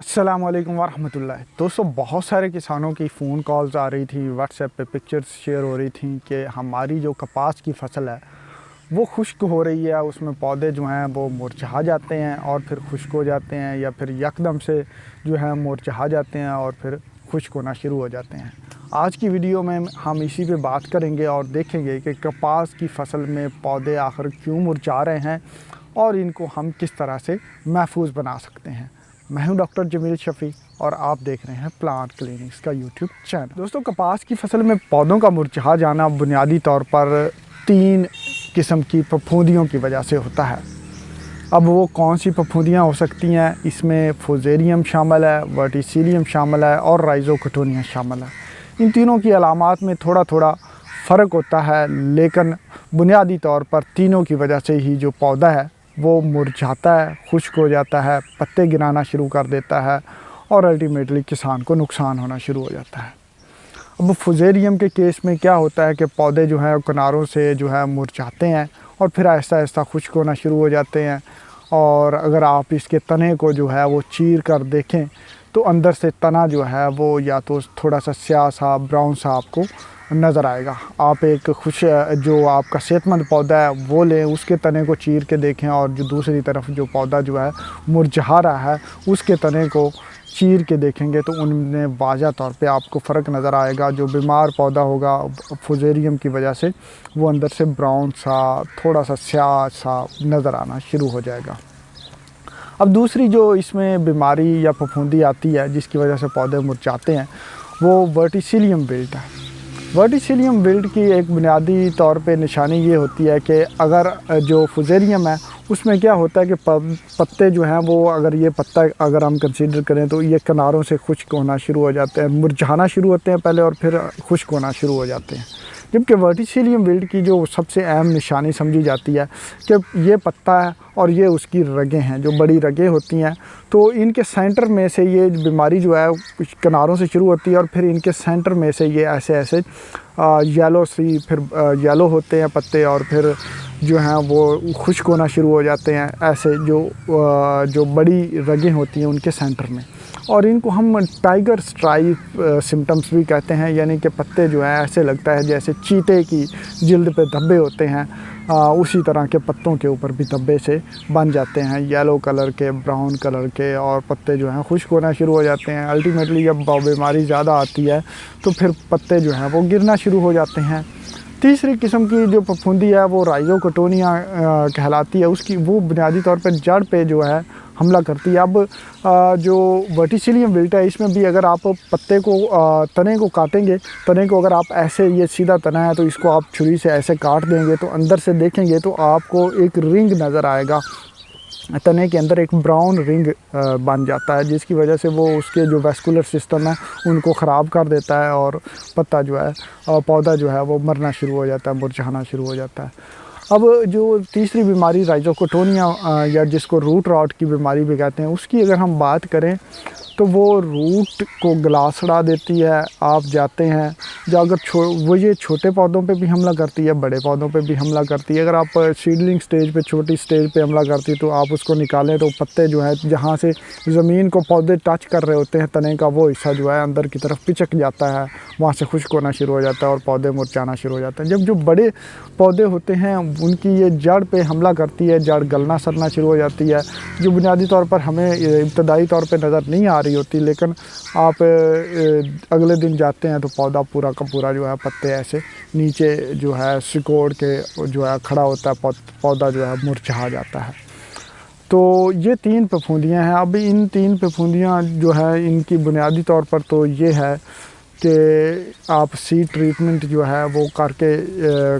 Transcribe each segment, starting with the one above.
अस्सलाम वालेकुम वरहमतुल्लाह। दोस्तों, बहुत सारे किसानों की फ़ोन कॉल्स आ रही थी, व्हाट्सएप पे पिक्चर्स शेयर हो रही थी कि हमारी जो कपास की फसल है वो खुश्क हो रही है, उसमें पौधे जो हैं वो मुरझा जाते हैं और फिर खुश्क हो जाते हैं, या फिर यकदम से जो है मुरझा जाते हैं और फिर खुश्क होना शुरू हो जाते हैं। आज की वीडियो में हम इसी पे बात करेंगे और देखेंगे कि कपास की फसल में पौधे आखिर क्यों मुरझा रहे हैं और इनको हम किस तरह से महफूज बना सकते हैं। मैं हूं डॉक्टर जमील शफ़ी और आप देख रहे हैं प्लांट क्लिनिक्स का यूट्यूब चैनल। दोस्तों, कपास की फसल में पौधों का मुरझा जाना बुनियादी तौर पर 3 किस्म की फफूंदियों की वजह से होता है। अब वो कौन सी फफूंदियाँ हो सकती हैं? इसमें फुजेरियम शामिल है, वर्टिसिलियम शामिल है और राइजोकोटोनिया शामिल है। इन तीनों की अलामात में थोड़ा थोड़ा फ़र्क होता है, लेकिन बुनियादी तौर पर तीनों की वजह से ही जो पौधा है वो मुरझाता है, खुश्क हो जाता है, पत्ते गिराना शुरू कर देता है और अल्टीमेटली किसान को नुकसान होना शुरू हो जाता है। अब फुजेरियम के केस में क्या होता है कि पौधे जो हैं किनारों से जो है मुरझाते हैं और फिर आहिस्ता आहिस्ता खुश्क होना शुरू हो जाते हैं। और अगर आप इसके तने को जो है वो चीर कर देखें तो अंदर से तना जो है वो या तो थोड़ा सा स्याह सा ब्राउन सा आपको नज़र आएगा। आप एक जो आपका सेहतमंद पौधा है वो लें, उसके तने को चीर के देखें और जो दूसरी तरफ जो पौधा जो है मुरझा रहा है उसके तने को चीर के देखेंगे तो उनमें वाज़ह तौर पे आपको फ़र्क नज़र आएगा। जो बीमार पौधा होगा फुजेरियम की वजह से वो अंदर से ब्राउन सा थोड़ा सा स्याह सा नज़र आना शुरू हो जाएगा। अब दूसरी जो इसमें बीमारी या फफूंदी आती है जिसकी वजह से पौधे मुरझाते हैं वो वर्टिसिलियम विल्ट है। वर्टिसिलियम विल्ट की एक बुनियादी तौर पे निशानी ये होती है कि अगर जो फुजेरियम है उसमें क्या होता है कि पत्ते जो हैं वो अगर हम कंसीडर करें तो ये किनारों से खुश्क होना शुरू हो जाते हैं, मुरझाना शुरू होते हैं पहले और फिर खुश्क होना शुरू हो जाते हैं। जबकि वर्टिसिलियम विल्ट की जो सबसे अहम निशानी समझी जाती है कि ये पत्ता है और ये उसकी रगें हैं, जो बड़ी रगें होती हैं, तो इनके सेंटर में से ये बीमारी जो है कुछ किनारों से शुरू होती है और फिर इनके सेंटर में से ये ऐसे येलो सी फिर येलो होते हैं पत्ते और फिर जो हैं वो खुश्क होना शुरू हो जाते हैं, ऐसे जो बड़ी रगें होती हैं उनके सेंटर में। और इनको हम टाइगर स्ट्राइप सिम्टम्स भी कहते हैं, यानी कि पत्ते जो हैं ऐसे लगता है जैसे चीते की जिल्द पे धब्बे होते हैं, उसी तरह के पत्तों के ऊपर भी धब्बे से बन जाते हैं, येलो कलर के, ब्राउन कलर के, और पत्ते जो हैं खुश्क होना शुरू हो जाते हैं। अल्टीमेटली जब बीमारी ज़्यादा आती है तो फिर पत्ते जो हैं वो गिरना शुरू हो जाते हैं। तीसरी किस्म की जो फफूंदी है वो राइजोकोटोनिया कहलाती है। उसकी वो बुनियादी तौर पर जड़ पे जो है हमला करती है। अब जो वर्टिसिलियम विल्ट है इसमें भी अगर आप पत्ते को तने को काटेंगे, तने को अगर आप ऐसे, ये सीधा तना है तो इसको आप छुरी से ऐसे काट देंगे तो अंदर से देखेंगे तो आपको एक रिंग नज़र आएगा, तने के अंदर एक ब्राउन रिंग बन जाता है, जिसकी वजह से वो उसके जो वैस्कुलर सिस्टम है उनको ख़राब कर देता है और पत्ता जो है पौधा जो है वो मरना शुरू हो जाता है, मुरझाना शुरू हो जाता है। अब जो तीसरी बीमारी राइजोकोटोनिया या जिसको रूट रॉट की बीमारी भी कहते हैं, उसकी अगर हम बात करें तो वो रूट को ग्लासड़ा देती है। आप जाते हैं जो अगर वो ये छोटे पौधों पे भी हमला करती है, बड़े पौधों पे भी हमला करती है। अगर आप सीडलिंग स्टेज पे, छोटी स्टेज पे हमला करती है तो आप उसको निकालें तो पत्ते जो है जहाँ से ज़मीन को पौधे टच कर रहे होते हैं, तने का वो हिस्सा जो है अंदर की तरफ पिचक जाता है, वहाँ से खुश्क होना शुरू हो जाता है और पौधे मुरझाना शुरू हो जाते हैं। जब जो बड़े पौधे होते हैं उनकी ये जड़ पे हमला करती है, जड़ गलना सड़ना शुरू हो जाती है, जो बुनियादी तौर पर हमें इब्तदाई तौर पर नज़र नहीं आ रही होती, लेकिन आप अगले दिन जाते हैं तो पौधा पूरा का पूरा जो है पत्ते ऐसे नीचे जो है सिकोड़ के जो है खड़ा होता है, पौधा जो है मुरझा जाता है। तो ये 3 फफूंदियाँ हैं। अब इन 3 फफूंदियाँ जो है इनकी बुनियादी तौर पर तो ये है कि आप सीड ट्रीटमेंट जो है वो करके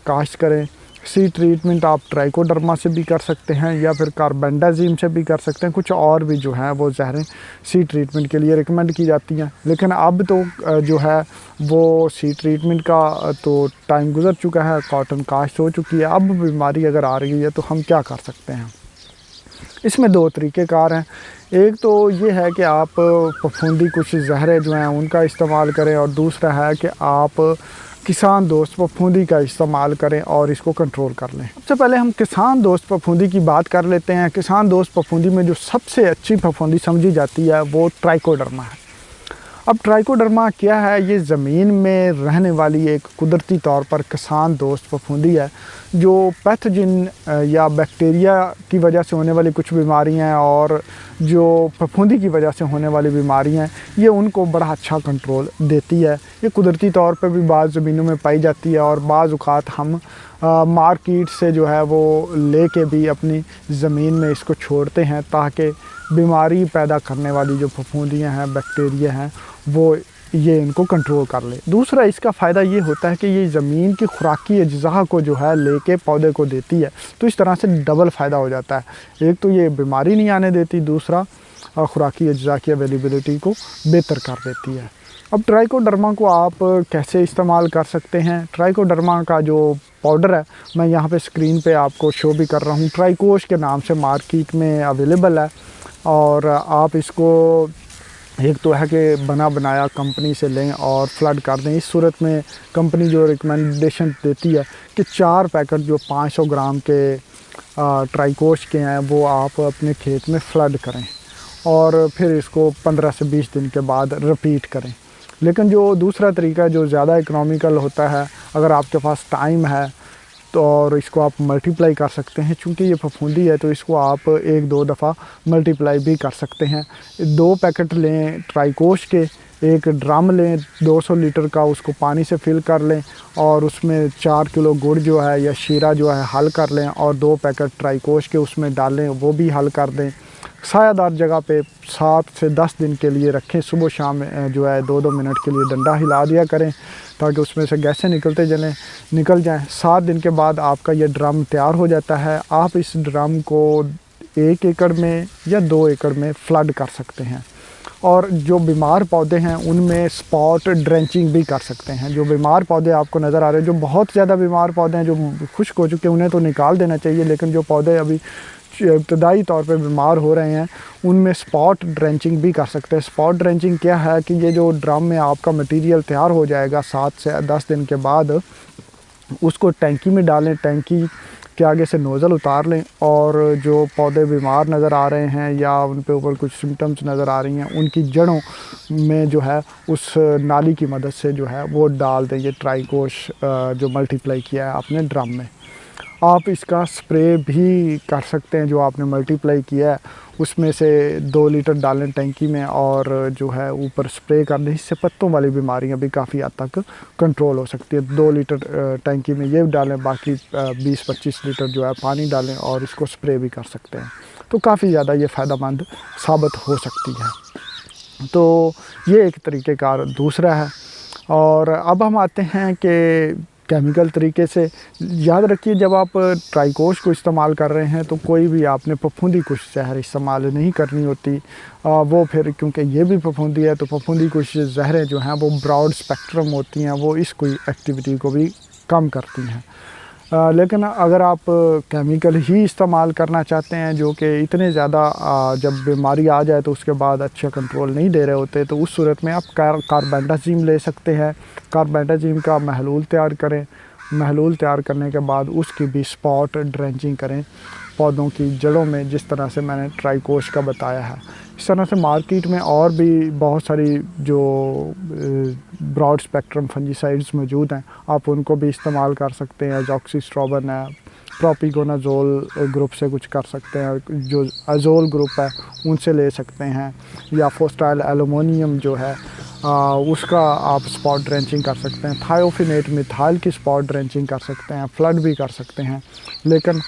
काश्त करें। सीड ट्रीटमेंट आप ट्राइकोडर्मा से भी कर सकते हैं या फिर कार्बेंडाजिम से भी कर सकते हैं। कुछ और भी जो है वो ज़हरें सीड ट्रीटमेंट के लिए रिकमेंड की जाती हैं, लेकिन अब तो जो है वो सीड ट्रीटमेंट का तो टाइम गुजर चुका है, कॉटन काश्त हो चुकी है। अब बीमारी अगर आ रही है तो हम क्या कर सकते हैं? اس میں دو طریقہ کار ہیں. ایک تو یہ ہے کہ آپ پھپھوندی کچھ زہریں جو ہیں ان کا استعمال کریں، اور دوسرا ہے کہ آپ کسان دوست پھپھوندی کا استعمال کریں اور اس کو کنٹرول کر لیں. سب سے پہلے ہم کسان دوست پھپھوندی کی بات کر لیتے ہیں. کسان دوست پھپھوندی میں جو سب سے اچھی پھپھوندی سمجھی جاتی ہے وہ ٹرائیکوڈرما ہے. اب ٹرائیکوڈرما کیا ہے؟ یہ زمین میں رہنے والی ایک قدرتی طور پر کسان دوست پھپھوندی ہے جو پیتھوجن یا بیکٹیریا کی وجہ سے ہونے والی کچھ بیماریاں ہیں اور جو پھپھوندی کی وجہ سے ہونے والی بیماریاں ہیں یہ ان کو بڑا اچھا کنٹرول دیتی ہے. یہ قدرتی طور پہ بھی بعض زمینوں میں پائی جاتی ہے اور بعض اوقات ہم مارکیٹ سے جو ہے وہ لے کے بھی اپنی زمین میں اس کو چھوڑتے ہیں تاکہ بیماری پیدا کرنے والی جو پھپھوندیاں ہیں، بیکٹیریا ہیں، وہ یہ ان کو کنٹرول کر لے. دوسرا اس کا فائدہ یہ ہوتا ہے کہ یہ زمین کی خوراکی اجزاء کو جو ہے لے کے پودے کو دیتی ہے، تو اس طرح سے ڈبل فائدہ ہو جاتا ہے. ایک تو یہ بیماری نہیں آنے دیتی، دوسرا خوراکی اجزاء کی اویلیبلٹی کو بہتر کر دیتی ہے. اب ٹرائیکوڈرما کو آپ کیسے استعمال کر سکتے ہیں؟ ٹرائیکوڈرما کا جو پاؤڈر ہے میں یہاں پہ اسکرین پہ آپ کو شو بھی کر رہا ہوں. ٹرائیکوش کے نام سے مارکیٹ میں اویلیبل ہے، اور آپ اس کو ایک تو ہے کہ بنا بنایا کمپنی سے لیں اور فلڈ کر دیں. اس صورت میں کمپنی جو ریکمنڈیشن دیتی ہے کہ 4 پیکٹ جو 500 گرام کے ٹرائیکوش کے ہیں وہ آپ اپنے کھیت میں فلڈ کریں اور پھر اس کو 15 سے 20 دن کے بعد رپیٹ کریں. لیکن جو دوسرا طریقہ جو زیادہ اکنامیکل ہوتا ہے، اگر آپ کے پاس ٹائم ہے تو اور اس کو آپ ملٹیپلائی کر سکتے ہیں. چونکہ یہ پھپھوندی ہے تو اس کو آپ 1-2 دفعہ ملٹیپلائی بھی کر سکتے ہیں. 2 پیکٹ لیں ٹرائیکوش کے، ایک ڈرم لیں 200 لیٹر کا، اس کو پانی سے فل کر لیں اور اس میں 4 کلو گڑ جو ہے یا شیرہ جو ہے حل کر لیں اور 2 پیکٹ ٹرائیکوش کے اس میں ڈالیں، وہ بھی حل کر دیں. سایہ دار جگہ پہ 7 سے 10 دن کے لیے رکھیں. صبح شام جو ہے 2-2 منٹ کے لیے ڈنڈا ہلا دیا کریں تاکہ اس میں سے گیسیں نکل جائیں. 7 دن کے بعد آپ کا یہ ڈرم تیار ہو جاتا ہے. آپ اس ڈرم کو 1 ایکڑ میں یا 2 ایکڑ میں فلڈ کر سکتے ہیں، اور جو بیمار پودے ہیں ان میں سپاٹ ڈرینچنگ بھی کر سکتے ہیں. جو بیمار پودے آپ کو نظر آ رہے ہیں، جو بہت زیادہ بیمار پودے ہیں جو خشک ہو چکے ہیں، انہیں تو نکال دینا چاہیے، لیکن جو پودے ابھی ابتدائی طور پہ بیمار ہو رہے ہیں ان میں سپاٹ ڈرینچنگ بھی کر سکتے ہیں. سپاٹ ڈرینچنگ کیا ہے کہ یہ جو ڈرم میں آپ کا مٹیریل تیار ہو جائے گا 7 سے 10 دن کے بعد، اس کو ٹینکی میں ڈالیں، ٹینکی کے آگے سے نوزل اتار لیں اور جو پودے بیمار نظر آ رہے ہیں یا ان پہ اوپر کچھ سمٹمز نظر آ رہی ہیں ان کی جڑوں میں جو ہے اس نالی کی مدد سے جو ہے وہ ڈال دیں یہ ٹرائیکوش جو ملٹیپلائی کیا ہے آپ نے ڈرم میں. آپ اس کا سپرے بھی کر سکتے ہیں. جو آپ نے ملٹیپلائی کیا ہے اس میں سے 2 لیٹر ڈالیں ٹینکی میں اور جو ہے اوپر سپرے کر دیں. اس سے پتوں والی بیماریاں بھی کافی حد تک کنٹرول ہو سکتی ہے. 2 لیٹر ٹینکی میں یہ ڈالیں، باقی 20-25 لیٹر جو ہے پانی ڈالیں اور اس کو سپرے بھی کر سکتے ہیں. تو کافی زیادہ یہ فائدہ مند ثابت ہو سکتی ہے. تو یہ ایک طریقہ کار دوسرا ہے. اور اب ہم آتے ہیں کہ کیمیکل طریقے سے. یاد رکھیے جب آپ ٹرائیکوش کو استعمال کر رہے ہیں تو کوئی بھی آپ نے پھپھوندی کچھ زہر استعمال نہیں کرنی ہوتی. وہ پھر کیونکہ یہ بھی پھپھوندی ہے تو پھپھوندی کچھ زہریں جو ہیں وہ براڈ اسپیکٹرم ہوتی ہیں، وہ اس کوئی ایکٹیویٹی کو بھی کم کرتی ہیں. لیکن اگر آپ کیمیکل ہی استعمال کرنا چاہتے ہیں جو کہ اتنے زیادہ جب بیماری آ جائے تو اس کے بعد اچھا کنٹرول نہیں دے رہے ہوتے، تو اس صورت میں آپ کاربینڈازیم لے سکتے ہیں. کاربینڈازیم کا محلول تیار کریں. محلول تیار کرنے کے بعد اس کی بھی سپاٹ ڈرینچنگ کریں پودوں کی جڑوں میں، جس طرح سے میں نے ٹرائیکوش کا بتایا ہے. اس طرح سے مارکیٹ میں اور بھی بہت ساری جو براڈ اسپیکٹرم فنجی سائڈز موجود ہیں، آپ ان کو بھی استعمال کر سکتے ہیں. ایزاکسی اسٹروبن ہے، پروپیگونازول گروپ سے کچھ کر سکتے ہیں، جو ازول گروپ ہے ان سے لے سکتے ہیں، یا فوسٹائل ایلومونیم جو ہے اس کا آپ سپاٹ ڈرینچنگ کر سکتے ہیں. تھائیوفینیٹ میتھائل کی سپاٹ ڈرینچنگ کر سکتے ہیں، فلڈ بھی کر سکتے ہیں. لیکن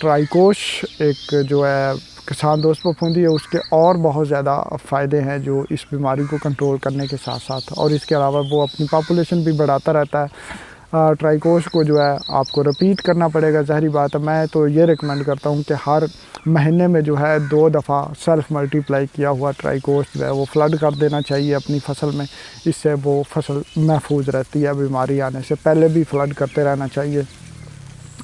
ٹرائیکوش ایک جو ہے کسان دوست پھپھوندی ہے، اس کے اور بہت زیادہ فائدے ہیں جو اس بیماری کو کنٹرول کرنے کے ساتھ ساتھ، اور اس کے علاوہ وہ اپنی پاپولیشن بھی بڑھاتا رہتا ہے. ٹرائیکوش کو جو ہے آپ کو رپیٹ کرنا پڑے گا، ظاہری بات ہے. میں تو یہ ریکمینڈ کرتا ہوں کہ ہر مہینے میں جو ہے 2 دفعہ سیلف ملٹیپلائی کیا ہوا ٹرائیکوش جو ہے وہ فلڈ کر دینا چاہیے اپنی فصل میں. اس سے وہ فصل محفوظ رہتی ہے بیماری آنے سے. پہلے بھی فلڈ کرتے رہنا چاہیے.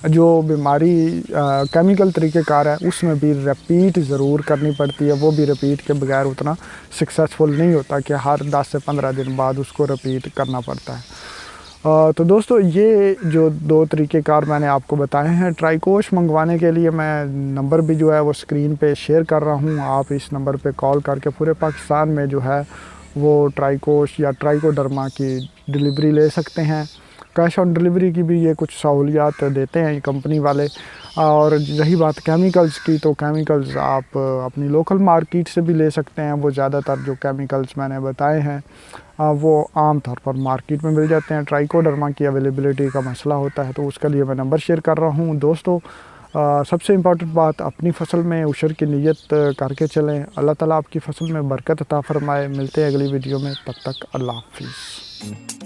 जो बीमारी केमिकल तरीक़ेकार है उसमें भी रिपीट ज़रूर करनी पड़ती है, वो भी रिपीट के बगैर उतना सक्सेसफुल नहीं होता कि हर 10 से 15 दिन बाद उसको रिपीट करना पड़ता है। तो दोस्तों ये जो 2 तरीक़ेकार मैंने आपको बताए हैं, ट्राइकोश मंगवाने के लिए मैं नंबर भी जो है वो स्क्रीन पे शेयर कर रहा हूँ। आप इस नंबर पे कॉल करके पूरे पाकिस्तान में जो है वो ट्राइकोश या ट्राइकोडर्मा की डिलीवरी ले सकते हैं। कैश ऑन डिलीवरी की भी ये कुछ सहूलियात देते हैं ये कंपनी वाले। और रही बात केमिकल्स की, तो केमिकल्स आप अपनी लोकल मार्केट से भी ले सकते हैं। वो ज़्यादातर जो केमिकल्स मैंने बताए हैं वो आम तौर पर मार्केट में मिल जाते हैं। ट्राइकोडर्मा की अवेलेबिलिटी का मसला होता है, तो उसके लिए मैं नंबर शेयर कर रहा हूँ। दोस्तों सबसे इम्पॉर्टेंट बात, अपनी फ़सल में उशर की नीयत करके चलें। अल्लाह ताला आपकी फ़सल में बरकत अता फ़रमाए। मिलते हैं अगली वीडियो में, तब तक अल्लाह हाफ़िज़।